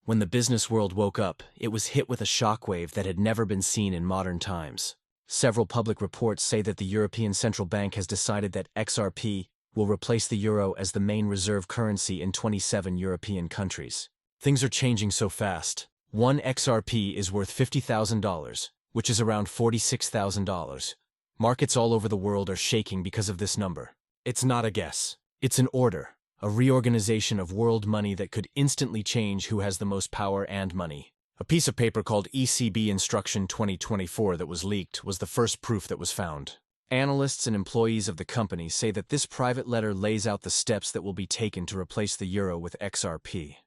When the business world woke up, it was hit with a shockwave that had never been seen in modern times. Several public reports say that the European Central Bank has decided that XRP will replace the euro as the main reserve currency in 27 European countries. Things are changing so fast. One XRP is worth $50,000, which is around $46,000. Markets all over the world are shaking because of this number. It's not a guess. It's an order. A reorganization of world money that could instantly change who has the most power and money. A piece of paper called ECB Instruction 2024 that was leaked was the first proof that was found. Analysts and employees of the company say that this private letter lays out the steps that will be taken to replace the euro with XRP.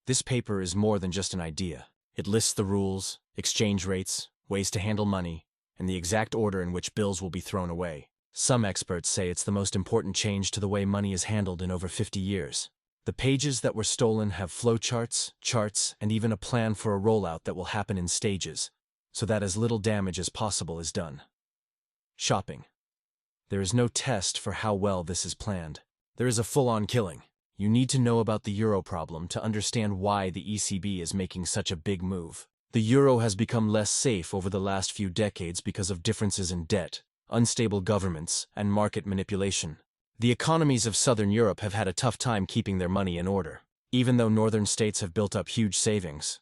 This paper is more than just an idea. It lists the rules, exchange rates, ways to handle money, and the exact order in which bills will be thrown away. Some experts say it's the most important change to the way money is handled in over 50 years. The pages that were stolen have flowcharts, charts, and even a plan for a rollout that will happen in stages, so that as little damage as possible is done. Shopping. There is no test for how well this is planned. There is a full-on killing. You need to know about the euro problem to understand why the ECB is making such a big move. The euro has become less safe over the last few decades because of differences in debt, unstable governments, and market manipulation. The economies of Southern Europe have had a tough time keeping their money in order. Even though northern states have built up huge savings,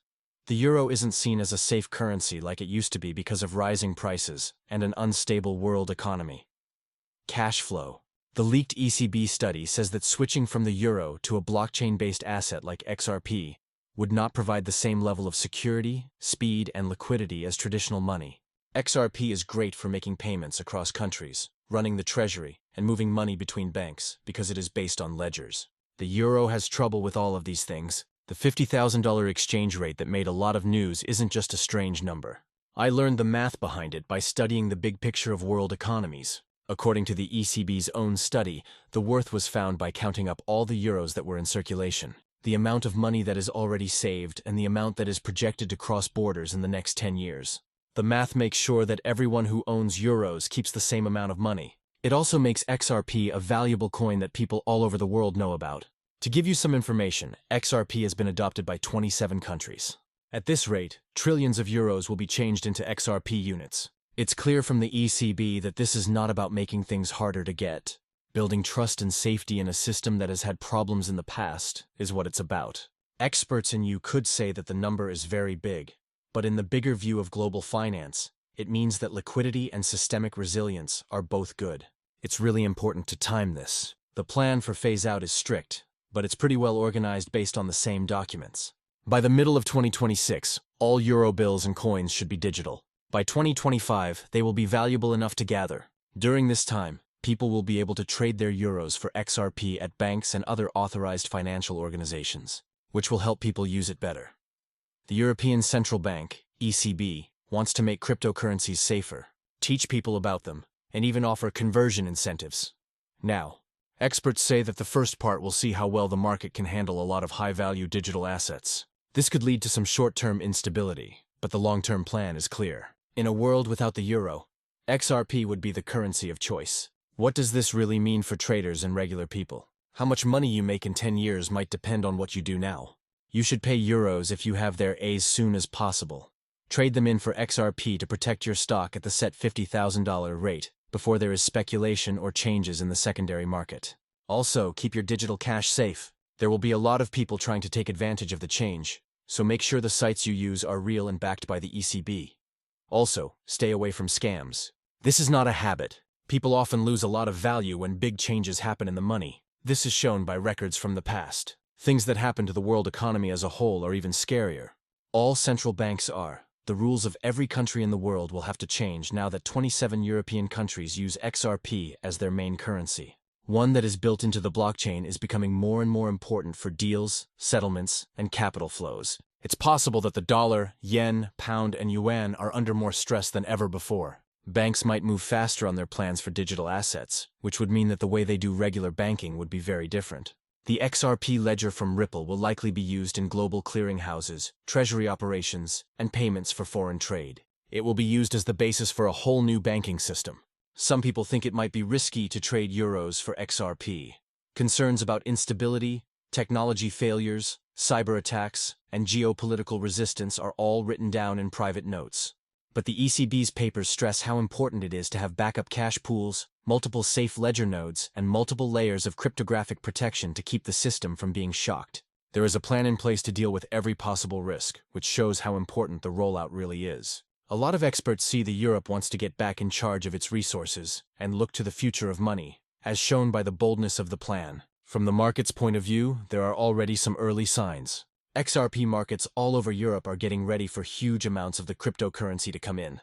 the euro isn't seen as a safe currency like it used to be because of rising prices and an unstable world economy. Cash flow. The leaked ECB study says that switching from the euro to a blockchain-based asset like XRP would not provide the same level of security, speed, and liquidity as traditional money. XRP is great for making payments across countries, running the treasury, and moving money between banks because it is based on ledgers. The euro has trouble with all of these things. The $50,000 exchange rate that made a lot of news isn't just a strange number. I learned the math behind it by studying the big picture of world economies. According to the ECB's own study, the worth was found by counting up all the euros that were in circulation, the amount of money that is already saved, and the amount that is projected to cross borders in the next 10 years. The math makes sure that everyone who owns euros keeps the same amount of money. It also makes XRP a valuable coin that people all over the world know about. To give you some information, XRP has been adopted by 27 countries. At this rate, trillions of euros will be changed into XRP units. It's clear from the ECB that this is not about making things harder to get. Building trust and safety in a system that has had problems in the past is what it's about. Experts in you could say that the number is very big. But in the bigger view of global finance, it means that liquidity and systemic resilience are both good. It's really important to time this. The plan for phase-out is strict, but it's pretty well organized based on the same documents. By the middle of 2026, all euro bills and coins should be digital. By 2025, they will be valuable enough to gather. During this time, people will be able to trade their euros for XRP at banks and other authorized financial organizations, which will help people use it better. The European Central Bank, ECB, wants to make cryptocurrencies safer, teach people about them, and even offer conversion incentives. Now, experts say that the first part will see how well the market can handle a lot of high-value digital assets. This could lead to some short-term instability, but the long-term plan is clear. In a world without the euro, XRP would be the currency of choice. What does this really mean for traders and regular people? How much money you make in 10 years might depend on what you do now. You should pay euros if you have their as soon as possible. Trade them in for XRP to protect your stock at the set $50,000 rate before there is speculation or changes in the secondary market. Also, keep your digital cash safe. There will be a lot of people trying to take advantage of the change, so make sure the sites you use are real and backed by the ECB. Also, stay away from scams. This is not a habit. People often lose a lot of value when big changes happen in the money. This is shown by records from the past. Things that happen to the world economy as a whole are even scarier. All central banks are. The rules of every country in the world will have to change now that 27 European countries use XRP as their main currency. One that is built into the blockchain is becoming more and more important for deals, settlements, and capital flows. It's possible that the dollar, yen, pound, and yuan are under more stress than ever before. Banks might move faster on their plans for digital assets, which would mean that the way they do regular banking would be very different. The XRP ledger from Ripple will likely be used in global clearinghouses, treasury operations, and payments for foreign trade. It will be used as the basis for a whole new banking system. Some people think it might be risky to trade euros for XRP. Concerns about instability, technology failures, cyber attacks, and geopolitical resistance are all written down in private notes. But the ECB's papers stress how important it is to have backup cash pools, multiple safe ledger nodes, and multiple layers of cryptographic protection to keep the system from being shocked. There is a plan in place to deal with every possible risk, which shows how important the rollout really is. A lot of experts see that Europe wants to get back in charge of its resources and look to the future of money, as shown by the boldness of the plan. From the market's point of view, there are already some early signs. XRP markets all over Europe are getting ready for huge amounts of the cryptocurrency to come in.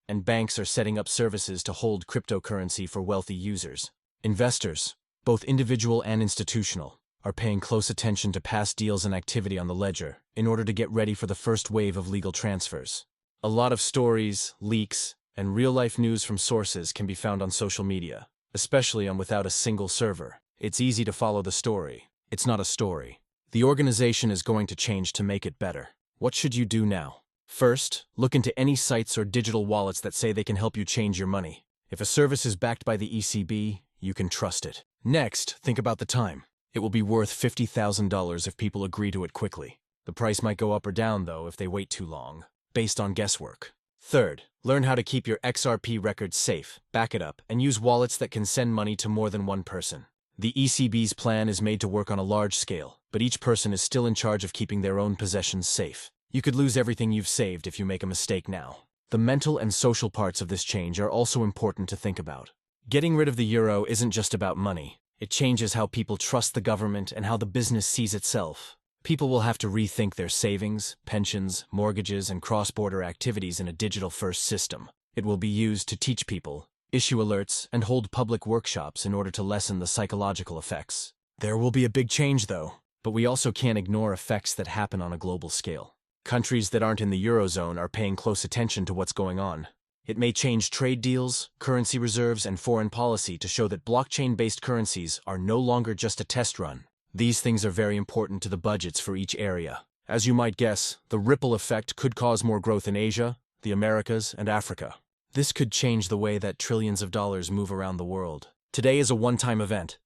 And banks are setting up services to hold cryptocurrency for wealthy users. Investors, both individual and institutional, are paying close attention to past deals and activity on the ledger in order to get ready for the first wave of legal transfers. A lot of stories, leaks, and real-life news from sources can be found on social media, especially on without a single server. It's easy to follow the story. It's not a story. The organization is going to change to make it better. What should you do now? First, look into any sites or digital wallets that say they can help you change your money. If a service is backed by the ECB, you can trust it. Next, think about the time. It will be worth $50,000 if people agree to it quickly. The price might go up or down, though, if they wait too long, based on guesswork. Third, learn how to keep your XRP records safe, back it up, and use wallets that can send money to more than one person. The ECB's plan is made to work on a large scale, but each person is still in charge of keeping their own possessions safe. You could lose everything you've saved if you make a mistake now. The mental and social parts of this change are also important to think about. Getting rid of the euro isn't just about money. It changes how people trust the government and how the business sees itself. People will have to rethink their savings, pensions, mortgages, and cross-border activities in a digital-first system. It will be used to teach people, issue alerts, and hold public workshops in order to lessen the psychological effects. There will be a big change, though, but we also can't ignore effects that happen on a global scale. Countries that aren't in the Eurozone are paying close attention to what's going on. It may change trade deals, currency reserves, and foreign policy to show that blockchain-based currencies are no longer just a test run. These things are very important to the budgets for each area. As you might guess, the ripple effect could cause more growth in Asia, the Americas, and Africa. This could change the way that trillions of dollars move around the world. Today is a one-time event.